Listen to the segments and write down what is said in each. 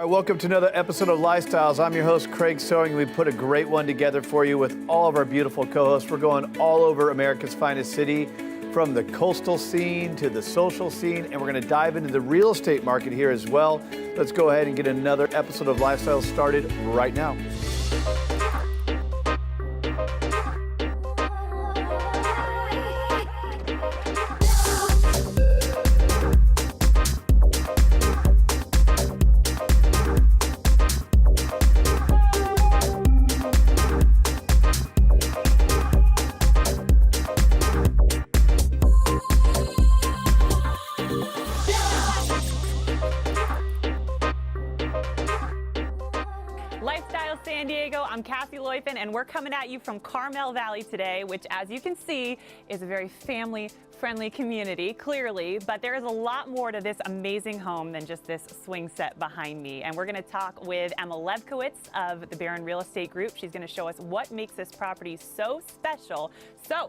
All right, welcome to another episode of Lifestyles. I'm your host, Craig Sewing. We put a great one together for you with all of our beautiful co-hosts. We're going all over America's finest city, from the coastal scene to the social scene, and we're going to dive into the real estate market here as well. Let's go ahead and get another episode of Lifestyles started right now. San Diego, I'm Cassie Lueffen, and we're coming at you from Carmel Valley today, which, as you can see, is a very family-friendly community, clearly, but there is a lot more to this amazing home than just this swing set behind me. And we're going to talk with Emma Lefkowitz of the Barron Real Estate Group. She's going to show us what makes this property so special. So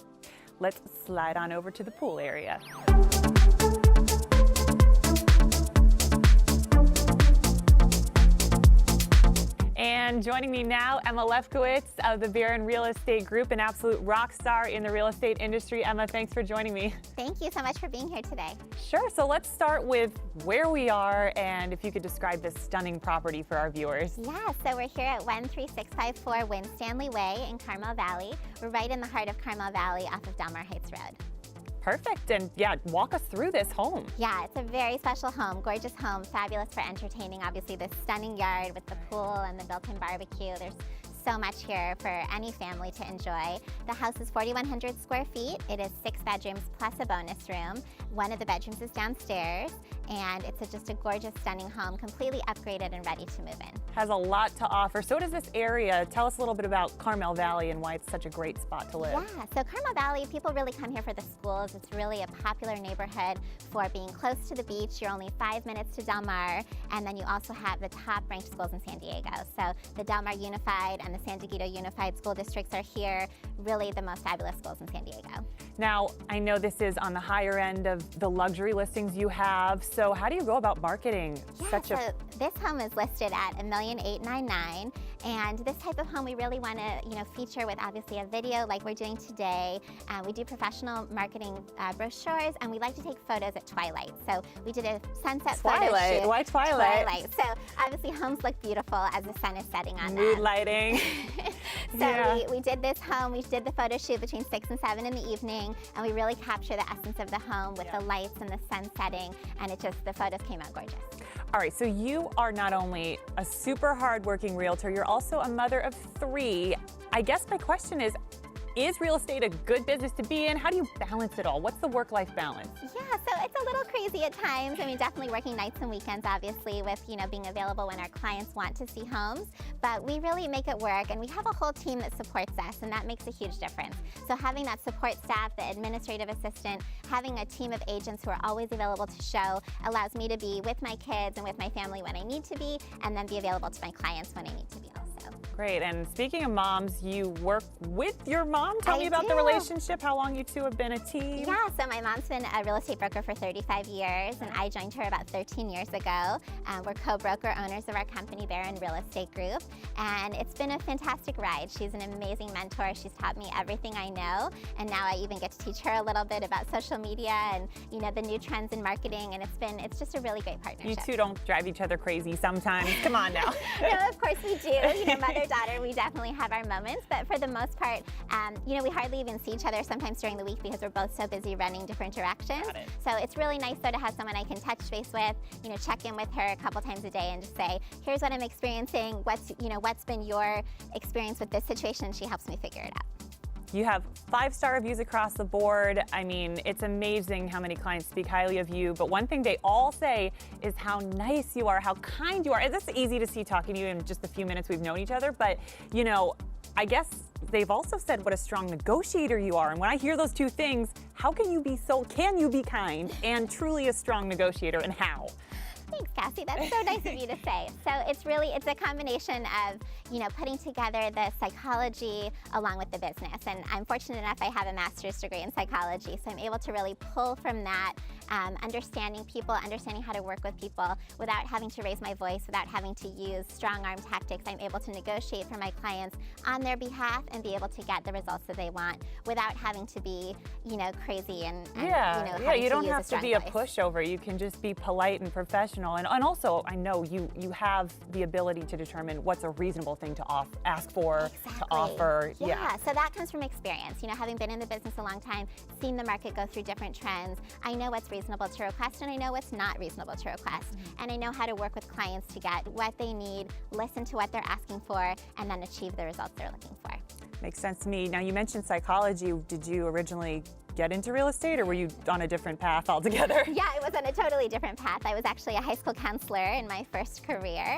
let's slide on over to the pool area. And joining me now, Emma Lefkowitz of the Barron Real Estate Group, an absolute rock star in the real estate industry. Emma, thanks for joining me. Thank you so much for being here today. Sure, so let's start with where we are, and if you could describe this stunning property for our viewers. Yeah, so we're here at 13654 Winstanley Way in Carmel Valley. We're right in the heart of Carmel Valley off of Del Mar Heights Road. Perfect, and yeah, walk us through this home. Yeah, it's a very special home, gorgeous home, fabulous for entertaining. Obviously, this stunning yard with the pool and the built-in barbecue. There's so much here for any family to enjoy. The house is 4,100 square feet. It is 6 bedrooms plus a bonus room. One of the bedrooms is downstairs, and it's just a gorgeous, stunning home, completely upgraded and ready to move in. Has a lot to offer. So does this area. Tell us a little bit about Carmel Valley and why it's such a great spot to live. Yeah, so Carmel Valley, people really come here for the schools. It's really a popular neighborhood for being close to the beach. You're only 5 minutes to Del Mar, and then you also have the top ranked schools in San Diego. So the Del Mar Unified and the San Diego Unified School Districts are here, really the most fabulous schools in San Diego. Now, I know this is on the higher end of the luxury listings you have, so how do you go about marketing this home is listed at $1,899,000, and this type of home we really want to, feature with obviously a video like we're doing today. We do professional marketing brochures, and we like to take photos at twilight. So we did a sunset photo shoot. Why twilight? Twilight. So obviously homes look beautiful as the sun is setting on them. Mood lighting. So we did this home, we did the photo shoot between 6 and 7 in the evening, and we really capture the essence of the home with the lights and the sun setting, and the photos came out gorgeous. All right, so you are not only a super hardworking realtor, you're also a mother of 3. I guess my question is real estate a good business to be in? How do you balance it all? What's the work-life balance? Yeah, so it's a little crazy at times. I mean, definitely working nights and weekends, obviously, with, being available when our clients want to see homes. But we really make it work, and we have a whole team that supports us, and that makes a huge difference. So having that support staff, the administrative assistant, having a team of agents who are always available to show allows me to be with my kids and with my family when I need to be, and then be available to my clients when I need to be also. Great, and speaking of moms, you work with your mom. Tell me about the relationship, how long you two have been a team. Yeah, so my mom's been a real estate broker for 35 years, and I joined her about 13 years ago. We're co-broker owners of our company, Barron Real Estate Group, and it's been a fantastic ride. She's an amazing mentor. She's taught me everything I know, and now I even get to teach her a little bit about social media and the new trends in marketing, and it's just a really great partnership. You two don't drive each other crazy sometimes. Come on now. No, of course we do. Mother-daughter, we definitely have our moments, but for the most part, we hardly even see each other sometimes during the week because we're both so busy running different directions. So it's really nice though to have someone I can touch base with, check in with her a couple times a day and just say, here's what I'm experiencing, what's been your experience with this situation, and she helps me figure it out. You have 5-star reviews across the board. I mean, it's amazing how many clients speak highly of you, but one thing they all say is how nice you are, how kind you are. It's easy to see talking to you in just the few minutes we've known each other, but I guess they've also said what a strong negotiator you are. And when I hear those two things, can you be kind and truly a strong negotiator, and how? Thanks, Cassie. That's so nice of you to say. So it's a combination of, putting together the psychology along with the business. And I'm fortunate enough I have a master's degree in psychology, so I'm able to really pull from that, understanding people, understanding how to work with people without having to raise my voice, without having to use strong arm tactics. I'm able to negotiate for my clients on their behalf and be able to get the results that they want without having to be, crazy and you don't have to be a voice. pushover. You can just be polite and professional. And also, I know you have the ability to determine what's a reasonable thing to ask for, to offer. Yeah, so that comes from experience. Having been in the business a long time, seen the market go through different trends, I know what's reasonable to request and I know what's not reasonable to request. And I know how to work with clients to get what they need, listen to what they're asking for, and then achieve the results they're looking for. Makes sense to me. Now, you mentioned psychology. Did you originally get into real estate, or were you on a different path altogether? Yeah, it was on a totally different path. I was actually a high school counselor in my first career,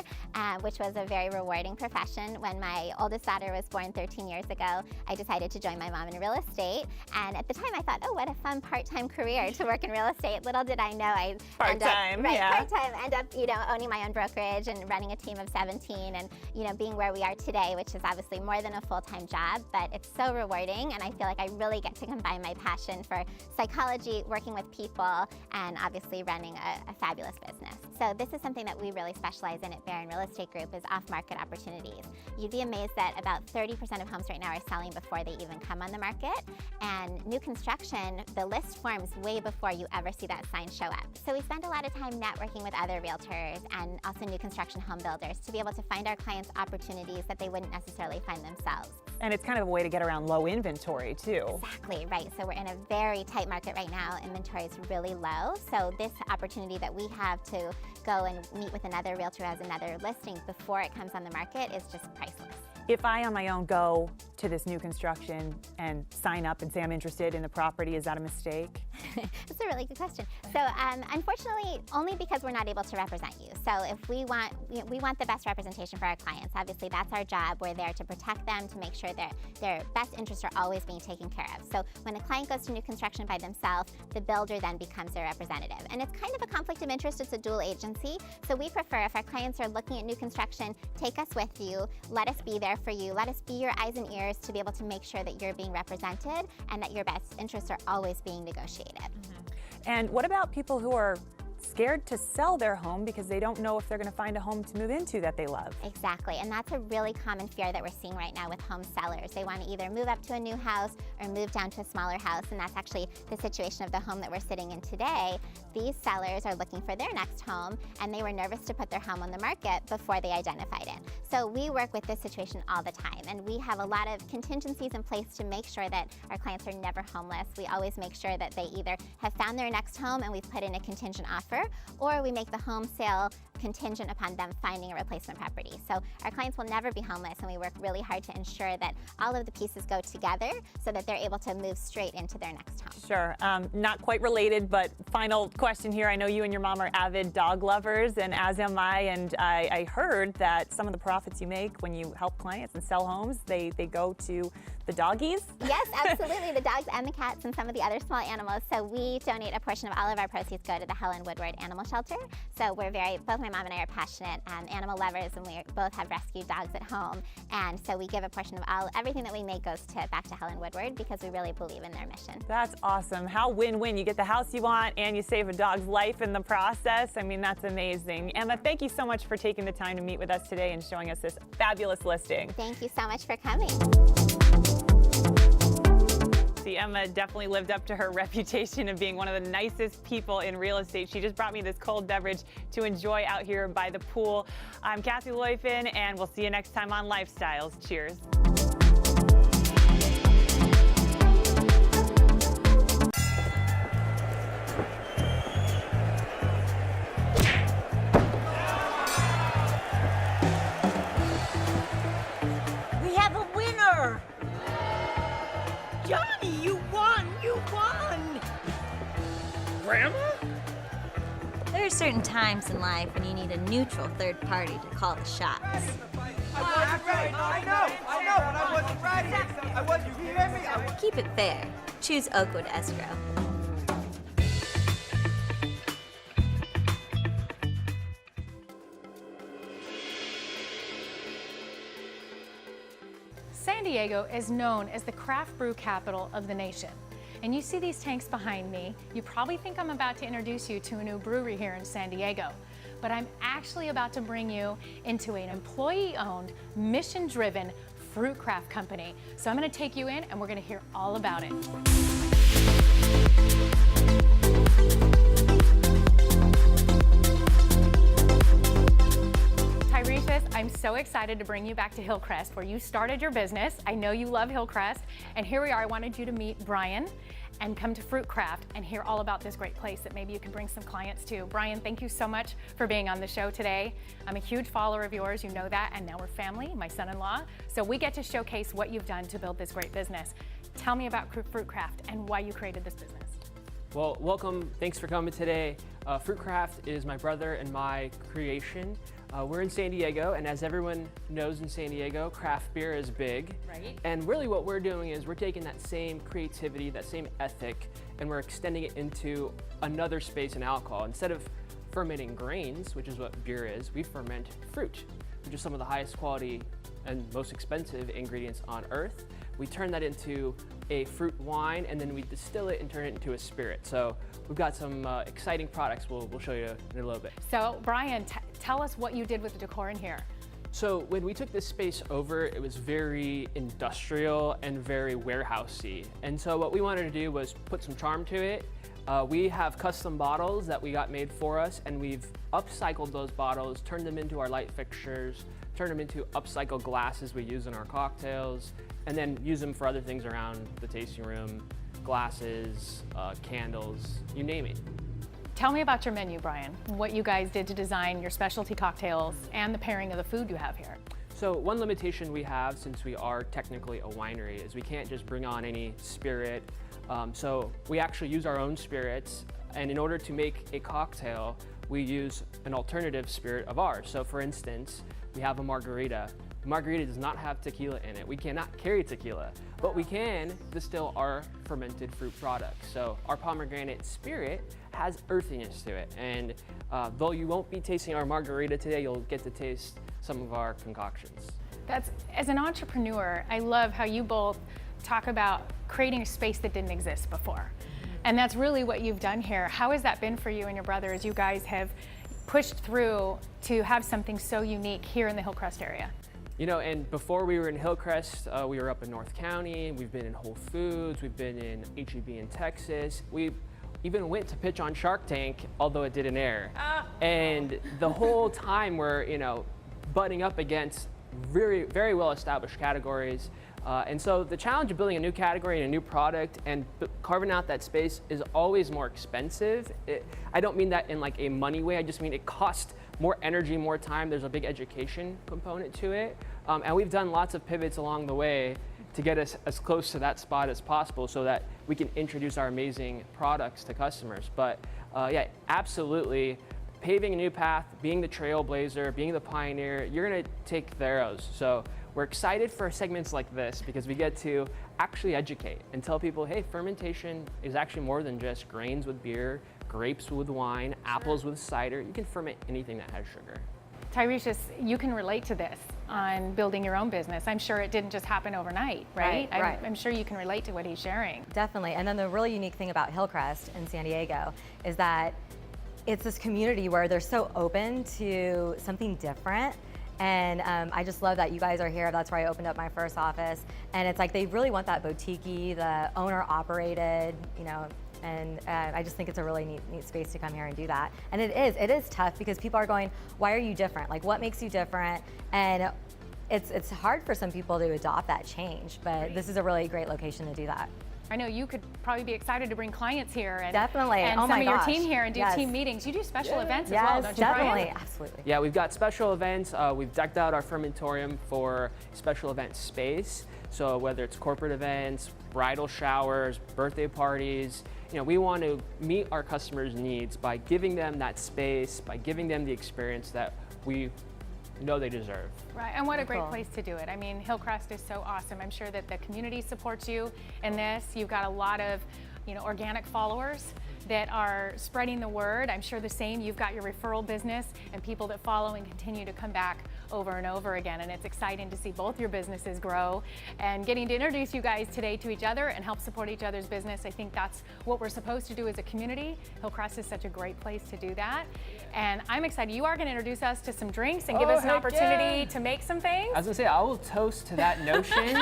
which was a very rewarding profession. When my oldest daughter was born 13 years ago, I decided to join my mom in real estate. And at the time I thought, oh, what a fun part-time career to work in real estate. Little did I know I'd part-time, end up, owning my own brokerage and running a team of 17 and, being where we are today, which is obviously more than a full-time job, but it's so rewarding. And I feel like I really get to combine my passion for psychology, working with people, and obviously running a fabulous business. So this is something that we really specialize in at Barron Real Estate Group, is off-market opportunities. You'd be amazed that about 30% of homes right now are selling before they even come on the market. And new construction, the list forms way before you ever see that sign show up. So we spend a lot of time networking with other realtors and also new construction home builders to be able to find our clients opportunities that they wouldn't necessarily find themselves. And it's kind of a way to get around low inventory too. Exactly, right. So we're in a very tight market right now. Inventory is really low. So this opportunity that we have to go and meet with another realtor who has another listing before it comes on the market is just priceless. If I, on my own, go to this new construction and sign up and say I'm interested in the property, is that a mistake? That's a really good question. So unfortunately, only because we're not able to represent you. So if we want the best representation for our clients. Obviously, that's our job. We're there to protect them, to make sure that their best interests are always being taken care of. So when a client goes to new construction by themselves, the builder then becomes their representative. And it's kind of a conflict of interest. It's a dual agency. So we prefer, if our clients are looking at new construction, take us with you. Let us be there for you. Let us be your eyes and ears to be able to make sure that you're being represented and that your best interests are always being negotiated. And what about people who are scared to sell their home because they don't know if they're going to find a home to move into that they love? Exactly, and that's a really common fear that we're seeing right now with home sellers. They want to either move up to a new house or move down to a smaller house, and that's actually the situation of the home that we're sitting in today. These sellers are looking for their next home, and they were nervous to put their home on the market before they identified it. So we work with this situation all the time, and we have a lot of contingencies in place to make sure that our clients are never homeless. We always make sure that they either have found their next home and we've put in a contingent offer, or we make the home sale contingent upon them finding a replacement property. So our clients will never be homeless, and we work really hard to ensure that all of the pieces go together so that they're able to move straight into their next home. Sure. Not quite related, but final question here. I know you and your mom are avid dog lovers, and as am I, and I heard that some of the profits you make when you help clients and sell homes, they go to the doggies? Yes, absolutely. The dogs and the cats and some of the other small animals. So we donate a portion of all of our proceeds go to the Helen Woodward Animal Shelter. So we're both my mom and I are passionate animal lovers, and we both have rescued dogs at home. And so we give a portion of everything that we make goes back to Helen Woodward because we really believe in their mission. That's awesome. How win-win. You get the house you want and you save a dog's life in the process. I mean, that's amazing. Emma, thank you so much for taking the time to meet with us today and showing us this fabulous listing. Thank you so much for coming. See, Emma definitely lived up to her reputation of being one of the nicest people in real estate. She just brought me this cold beverage to enjoy out here by the pool. I'm Cassie Lueffen, and we'll see you next time on Lifestyles. Cheers. We have a winner! Johnny, you won! You won! Grandma? There are certain times in life when you need a neutral third party to call the shots. I wasn't ready. I know, but I wasn't ready. You hear me? Keep it fair. Choose Oakwood Escrow. San Diego is known as the craft brew capital of the nation. And you see these tanks behind me, you probably think I'm about to introduce you to a new brewery here in San Diego. But I'm actually about to bring you into an employee-owned, mission-driven fruit craft company. So I'm gonna take you in and we're gonna hear all about it. Tyreshias, I'm so excited to bring you back to Hillcrest, where you started your business. I know you love Hillcrest, and here we are. I wanted you to meet Brian and come to Fruit Craft and hear all about this great place that maybe you can bring some clients to. Brian, thank you so much for being on the show today. I'm a huge follower of yours, you know that, and now we're family, my son-in-law. So we get to showcase what you've done to build this great business. Tell me about Fruit Craft and why you created this business. Well, welcome. Thanks for coming today. Fruit Craft is my brother and my creation. We're in San Diego, and as everyone knows in San Diego, craft beer is big. Right. And really what we're doing is we're taking that same creativity, that same ethic, and we're extending it into another space in alcohol. Instead of fermenting grains, which is what beer is, we ferment fruit, which is some of the highest quality and most expensive ingredients on earth. We turn that into a fruit wine, and then we distill it and turn it into a spirit. So we've got some exciting products we'll show you in a little bit. So Brian, tell us what you did with the decor in here. So when we took this space over, it was very industrial and very warehousey. And so what we wanted to do was put some charm to it. We have custom bottles that we got made for us, and we've upcycled those bottles, turned them into our light fixtures, turned them into upcycled glasses we use in our cocktails, and then use them for other things around the tasting room, glasses, candles, you name it. Tell me about your menu, Brian. What you guys did to design your specialty cocktails and the pairing of the food you have here. So one limitation we have, since we are technically a winery, is we can't just bring on any spirit. So we actually use our own spirits, and in order to make a cocktail, we use an alternative spirit of ours. So for instance, we have a margarita. The margarita does not have tequila in it. We cannot carry tequila, but we can distill our fermented fruit products. So our pomegranate spirit has earthiness to it. And though you won't be tasting our margarita today, you'll get to taste some of our concoctions. As an entrepreneur, I love how you both talk about creating a space that didn't exist before. And that's really what you've done here. How has that been for you and your brother as you guys have pushed through to have something so unique here in the Hillcrest area? You know, and before we were in Hillcrest, we were up in North County. We've been in Whole Foods. We've been in H-E-B in Texas. We even went to pitch on Shark Tank, although it didn't air. And the whole time we're, butting up against very, very well-established categories. And so the challenge of building a new category and a new product and carving out that space is always more expensive. I don't mean that in like a money way. I just mean it costs more energy, more time. There's a big education component to it. And we've done lots of pivots along the way to get us as close to that spot as possible so that we can introduce our amazing products to customers. But yeah, absolutely. Paving a new path, being the trailblazer, being the pioneer, you're gonna take the arrows. So we're excited for segments like this because we get to actually educate and tell people, hey, fermentation is actually more than just grains with beer, grapes with wine, apples with cider. You can ferment anything that has sugar. Tyreshias, you can relate to this on building your own business. I'm sure it didn't just happen overnight, right? Right. I'm sure you can relate to what he's sharing. Definitely. And then the really unique thing about Hillcrest in San Diego is that it's this community where they're so open to something different. And I just love that you guys are here. That's where I opened up my first office. And it's like they really want that boutique-y, the owner-operated, and I just think it's a really neat space to come here and do that. And it is tough because people are going, why are you different? Like, what makes you different? And it's hard for some people to adopt that change, but this is a really great location to do that. I know you could probably be excited to bring clients here and definitely. And oh some my of your gosh. team here and do Yes. team meetings. You do special events as yes, well, don't you, definitely, Brian? absolutely. Yeah, we've got special events. We've decked out our fermentorium for special event space. So whether it's corporate events, bridal showers, birthday parties, we want to meet our customers' needs by giving them that space, by giving them the experience that we know they deserve. Right, and what a great Cool. place to do it. I mean, Hillcrest is so awesome. I'm sure that the community supports you in this. You've got a lot of, organic followers that are spreading the word. I'm sure the same. You've got your referral business and people that follow and continue to come back over and over again. And it's exciting to see both your businesses grow and getting to introduce you guys today to each other and help support each other's business. I think that's what we're supposed to do as a community. Hillcrest is such a great place to do that. And I'm excited. You are going to introduce us to some drinks and give us an opportunity to make some things. I was gonna say, I will toast to that notion.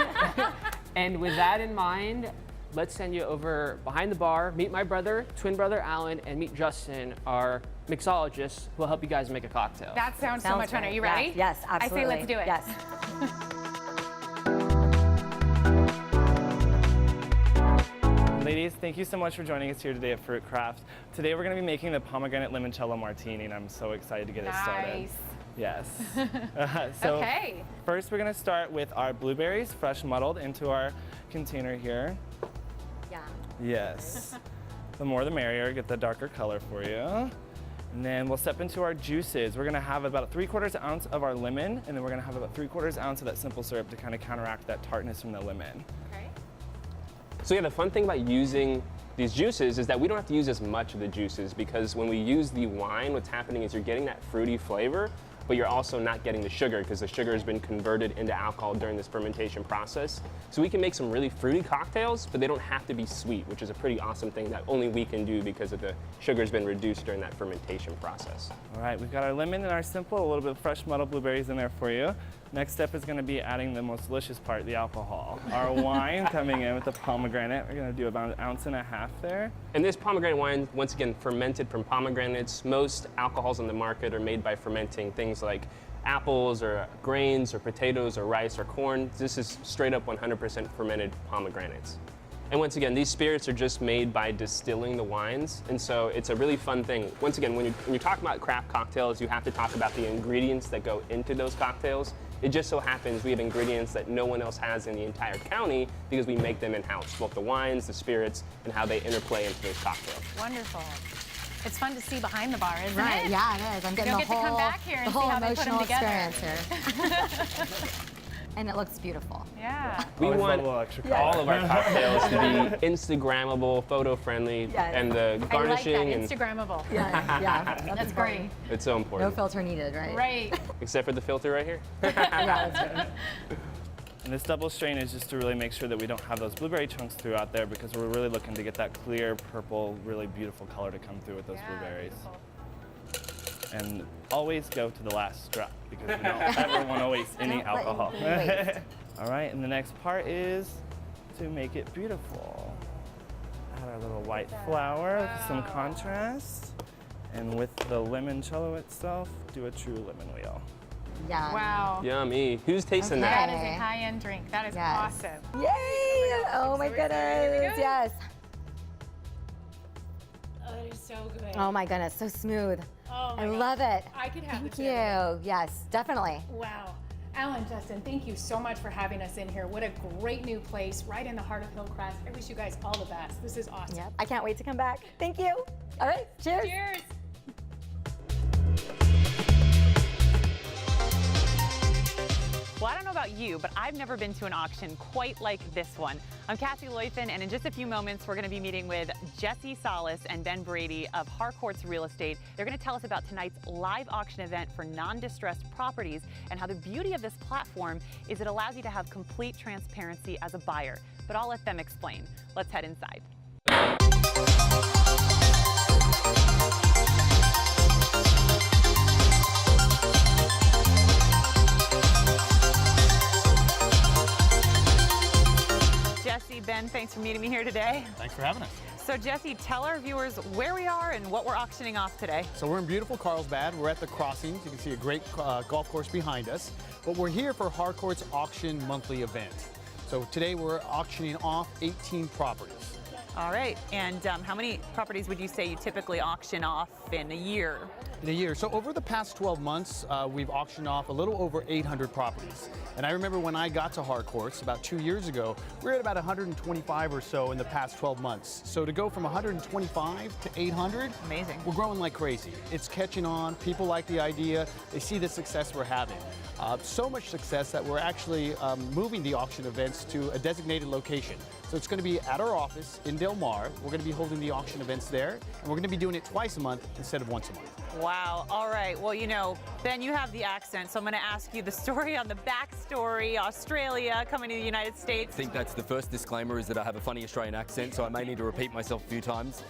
And with that in mind, let's send you over behind the bar, meet my brother, twin brother Alan, and meet Justin, our mixologist, who will help you guys make a cocktail. That sounds so much fun. Are you ready? Yes, absolutely. I say let's do it. Yes. Ladies, thank you so much for joining us here today at Fruit Craft. Today we're going to be making the pomegranate limoncello martini, and I'm so excited to get it started. Nice. Yes. So Okay. first we're going to start with our blueberries, fresh muddled, into our container here. Yeah. Yes. The more the merrier, get the darker color for you. And then we'll step into our juices. We're gonna have about 3/4 ounce of our lemon, and then we're gonna have about 3/4 ounce of that simple syrup to kind of counteract that tartness from the lemon. Okay. So yeah, the fun thing about using these juices is that we don't have to use as much of the juices, because when we use the wine, what's happening is you're getting that fruity flavor, but you're also not getting the sugar, because the sugar has been converted into alcohol during this fermentation process. So we can make some really fruity cocktails, but they don't have to be sweet, which is a pretty awesome thing that only we can do because of the sugar's been reduced during that fermentation process. All right, we've got our lemon and our simple, a little bit of fresh muddled blueberries in there for you. Next step is gonna be adding the most delicious part, the alcohol. Our wine coming in with the pomegranate. We're gonna do about 1.5 ounces there. And this pomegranate wine, once again, fermented from pomegranates. Most alcohols on the market are made by fermenting things like apples or grains or potatoes or rice or corn. This is straight up 100% fermented pomegranates. And once again, these spirits are just made by distilling the wines, and so it's a really fun thing. Once again, when you're talking about craft cocktails, you have to talk about the ingredients that go into those cocktails. It just so happens we have ingredients that no one else has in the entire county because we make them in-house, both the wines, the spirits, and how they interplay into those cocktails. Wonderful. It's fun to see behind the bar, isn't Right, it? yeah, it is. I'm getting You'll get to come back here and see how they put them together. Experience here. And it looks beautiful. Yeah. We Always want love a little extra all color. of our cocktails to be Instagrammable, photo-friendly, Yes. and the garnishing. I like that, and Instagrammable. Yeah, That's great. it's so No important. filter needed, right? Right. Except for the filter right here. Yeah, that's right. And this double strain is just to really make sure that we don't have those blueberry chunks throughout there, because we're really looking to get that clear purple, really beautiful color to come through with those blueberries. Beautiful. And always go to the last drop, because we don't ever want to waste any Don't let alcohol. anything waste. All right, and the next part is to make it beautiful. Add our little white flour with some contrast. And with the limoncello itself, do a true lemon wheel. Yeah. Wow. Yummy. Who's tasting That that? is a high-end drink. That is Yes. awesome. Yay! Oh my goodness. Yes. Oh, that is so good. Oh my goodness, so smooth. Oh my I God. love it. I could have Thank this every you. Yes, definitely. Wow. Alan, Justin, thank you so much for having us in here. What a great new place right in the heart of Hillcrest. I wish you guys all the best. This is awesome. Yep. I can't wait to come back. Thank you. All right. Cheers. Cheers. Well, I don't know about you, but I've never been to an auction quite like this one. I'm Cassie Lueffen, and in just a few moments, we're going to be meeting with Jesse Salas and Ben Brady of Harcourts Real Estate. They're going to tell us about tonight's live auction event for non-distressed properties and how the beauty of this platform is it allows you to have complete transparency as a buyer. But I'll let them explain. Let's head inside. Jesse, Ben, thanks for meeting me here today. Thanks for having us. So Jesse, tell our viewers where we are and what we're auctioning off today. So we're in beautiful Carlsbad. We're at the Crossings. You can see a great golf course behind us. But we're here for Harcourts Auction Monthly event. So today we're auctioning off 18 properties. All right, and how many properties would you say you typically auction off in a year? In a year. So over the past 12 months, we've auctioned off a little over 800 properties. And I remember when I got to Harcourts about 2 years ago, we were at about 125 or so in the past 12 months. So to go from 125 to 800, amazing. We're growing like crazy. It's catching on. People like the idea. They see the success we're having. So much success that we're actually moving the auction events to a designated location. So it's going to be at our office in Del Mar. We're going to be holding the auction events there, and we're going to be doing it twice a month instead of once a month. Wow. All right. Well, you know, Ben, you have the accent, so I'm going to ask you the story on the backstory. Australia coming to the United States. I think that's the first disclaimer, is that I have a funny Australian accent, so I may need to repeat myself a few times.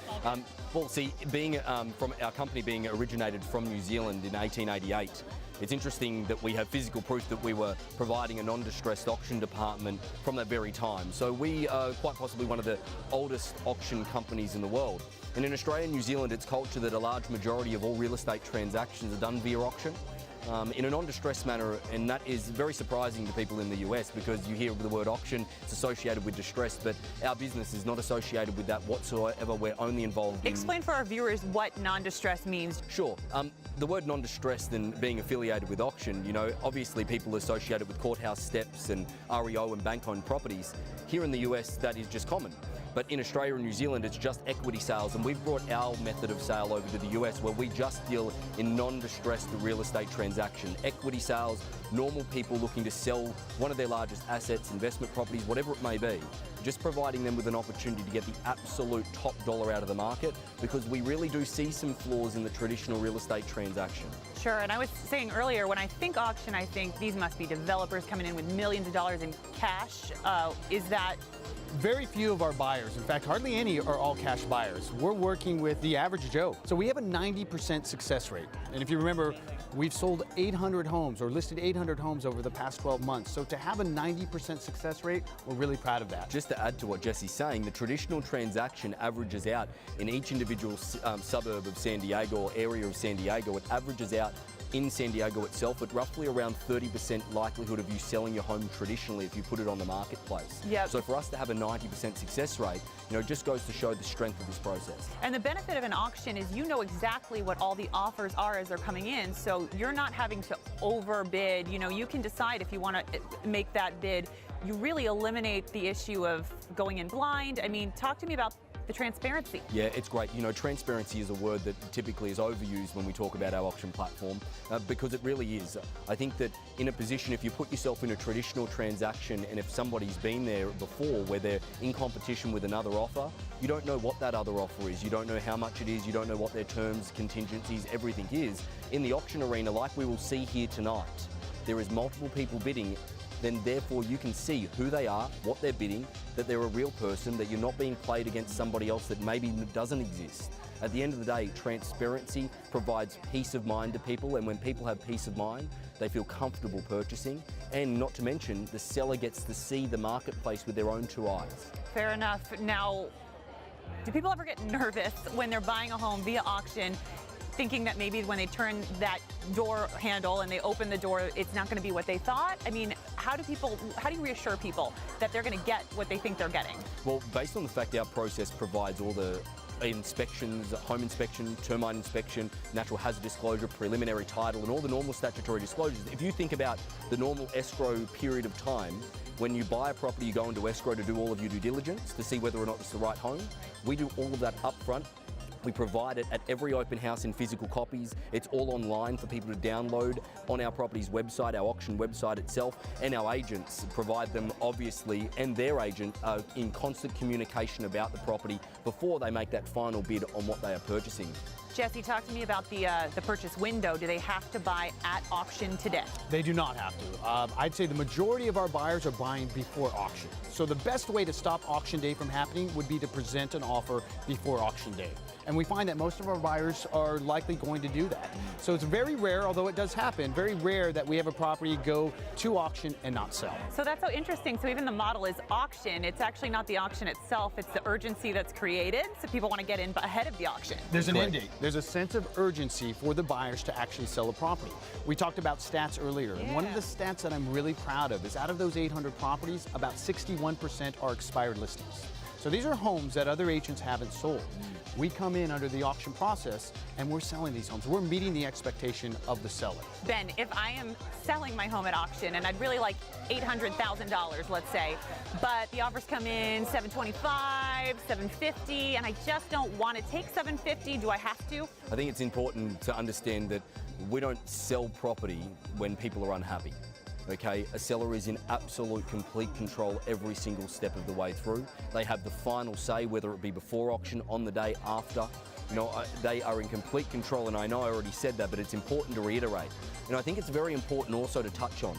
Well, see, being from our company being originated from New Zealand in 1888, it's interesting that we have physical proof that we were providing a non-distressed auction department from that very time. So we are quite possibly one of the oldest auction companies in the world. And in Australia and New Zealand, it's culture that a large majority of all real estate transactions are done via auction in a non-distressed manner, and that is very surprising to people in the US, because you hear the word auction, it's associated with distress, but our business is not associated with that whatsoever. We're only involved in... Explain for our viewers what non-distress means. Sure. The word non-distressed and being affiliated with auction, you know, obviously people associated with courthouse steps and REO and bank-owned properties. Here in the US, that is just common. But in Australia and New Zealand, it's just equity sales, and we've brought our method of sale over to the US, where we just deal in non-distressed real estate transaction, equity sales, normal people looking to sell one of their largest assets, investment properties, whatever it may be, just providing them with an opportunity to get the absolute top dollar out of the market, because we really do see some flaws in the traditional real estate transaction. Sure, and I was saying earlier, when I think auction, I think these must be developers coming in with millions of dollars in cash. Is that... Very few of our buyers, in fact, hardly any are all cash buyers. We're working with the average Joe. So we have a 90% success rate. And if you remember, we've sold 800 homes or listed 800 homes over the past 12 months. So to have a 90% success rate, we're really proud of that. Just to add to what Jesse's saying, the traditional transaction averages out in each individual suburb of San Diego or area of San Diego. It averages out in San Diego itself at roughly around 30% likelihood of you selling your home traditionally if you put it on the marketplace. Yep. So for us to have a 90% success rate, you know, just goes to show the strength of this process. And the benefit of an auction is you know exactly what all the offers are as they're coming in, so you're not having to overbid. You know, you can decide if you want to make that bid. You really eliminate the issue of going in blind. I mean, talk to me about the transparency. Yeah, it's great. You know, transparency is a word that typically is overused when we talk about our auction platform, because it really is. I think that in a position, if you put yourself in a traditional transaction, and if somebody's been there before where they're in competition with another offer, you don't know what that other offer is. You don't know how much it is. You don't know what their terms, contingencies, everything is. In the auction arena, like we will see here tonight, there is multiple people bidding. Then therefore you can see who they are, what they're bidding, that they're a real person, that you're not being played against somebody else that maybe doesn't exist. At the end of the day, transparency provides peace of mind to people, and when people have peace of mind, they feel comfortable purchasing, and not to mention, the seller gets to see the marketplace with their own two eyes. Fair enough. Now, do people ever get nervous when they're buying a home via auction, thinking that maybe when they turn that door handle and they open the door, it's not going to be what they thought? I mean, how do you reassure people that they're going to get what they think they're getting? Well, based on the fact our process provides all the inspections, home inspection, termite inspection, natural hazard disclosure, preliminary title, and all the normal statutory disclosures. If you think about the normal escrow period of time, when you buy a property, you go into escrow to do all of your due diligence to see whether or not it's the right home. We do all of that up front. We provide it at every open house in physical copies. It's all online for people to download on our property's website, our auction website itself, and our agents provide them, obviously, and their agent are in constant communication about the property before they make that final bid on what they are purchasing. Jesse, talk to me about the purchase window. Do they have to buy at auction today? They do not have to. I'd say the majority of our buyers are buying before auction. So the best way to stop auction day from happening would be to present an offer before auction day. And we find that most of our buyers are likely going to do that. So it's very rare, although it does happen, very rare that we have a property go to auction and not sell. So that's so interesting. So even the model is auction. It's actually not the auction itself. It's the urgency that's created. So people want to get in ahead of the auction. There's an end date. There's a sense of urgency for the buyers to actually sell a property. We talked about stats earlier. And one of the stats that I'm really proud of is out of those 800 properties, about 61% are expired listings. So these are homes that other agents haven't sold. We come in under the auction process and we're selling these homes. We're meeting the expectation of the seller. Ben, if I am selling my home at auction and I'd really like $800,000, let's say, but the offers come in $725,000, $750,000, and I just don't want to take $750,000, do I have to? I think it's important to understand that we don't sell property when people are unhappy. Okay, a seller is in absolute complete control every single step of the way through. They have the final say, whether it be before auction, on the day, after. They are in complete control, and I know I already said that, but it's important to reiterate. I think it's very important also to touch on.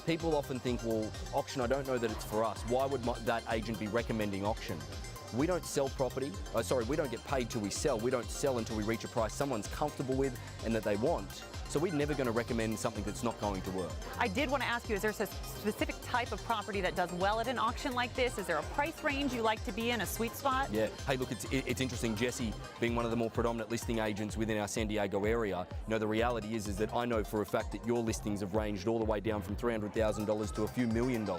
People often think, well, auction, I don't know that it's for us. Why would that agent be recommending auction? We don't sell property. We don't get paid till we sell. We don't sell until we reach a price someone's comfortable with and that they want. So we're never going to recommend something that's not going to work. I did want to ask you, is there a specific type of property that does well at an auction like this? Is there a price range you like to be in, a sweet spot? Yeah. Hey, look, it's interesting. Jesse, being one of the more predominant listing agents within our San Diego area, the reality is that I know for a fact that your listings have ranged all the way down from $300,000 to a few $1 million,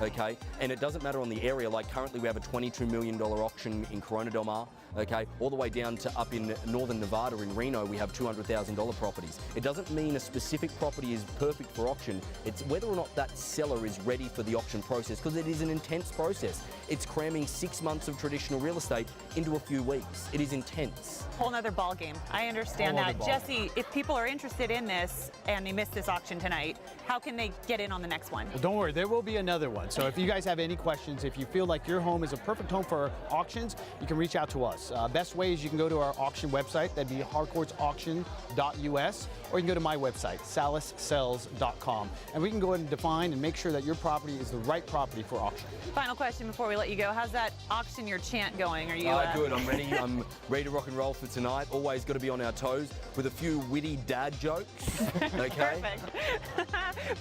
okay? And it doesn't matter on the area. Like currently we have a $22 million auction in Corona Del Mar, okay? All the way down to up in northern Nevada in Reno, we have $200,000 properties. It doesn't mean a specific property is perfect for auction. It's whether or not that seller is ready for the auction process, because it is an intense process. It's cramming 6 months of traditional real estate into a few weeks. It is intense. Whole nother ball game. I understand that. Jesse, if people are interested in this and they missed this auction tonight, how can they get in on the next one? Well, don't worry, there will be another one. So if you guys have any questions, if you feel like your home is a perfect home for auctions, you can reach out to us. Best way is you can go to our auction website. That'd be harcourtsauction.us, or you can go to my website, salassells.com, and we can go ahead and define and make sure that your property is the right property for auction. Final question before we let you go. How's that auction your chant going? Are you good. I'm ready. I'm ready to rock and roll for tonight. Always got to be on our toes with a few witty dad jokes. Okay. Perfect.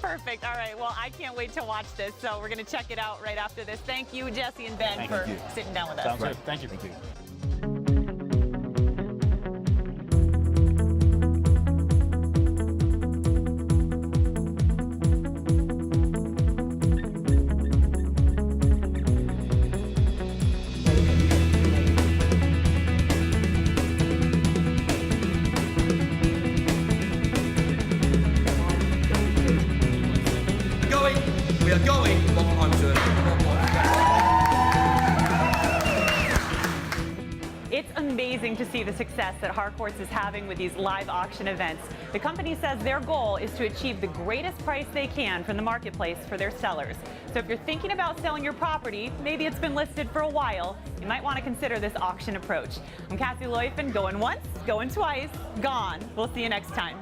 Perfect. All right. Well, I can't wait to watch this. So we're going to check it out right after this. Thank you, Jesse and Ben, for sitting down with us. Sounds good. Thank you. Thank you. It's amazing to see the success that Harcourts is having with these live auction events. The company says their goal is to achieve the greatest price they can from the marketplace for their sellers. So if you're thinking about selling your property, maybe it's been listed for a while, you might want to consider this auction approach. I'm Cassie Lueffen, going once, going twice, gone. We'll see you next time.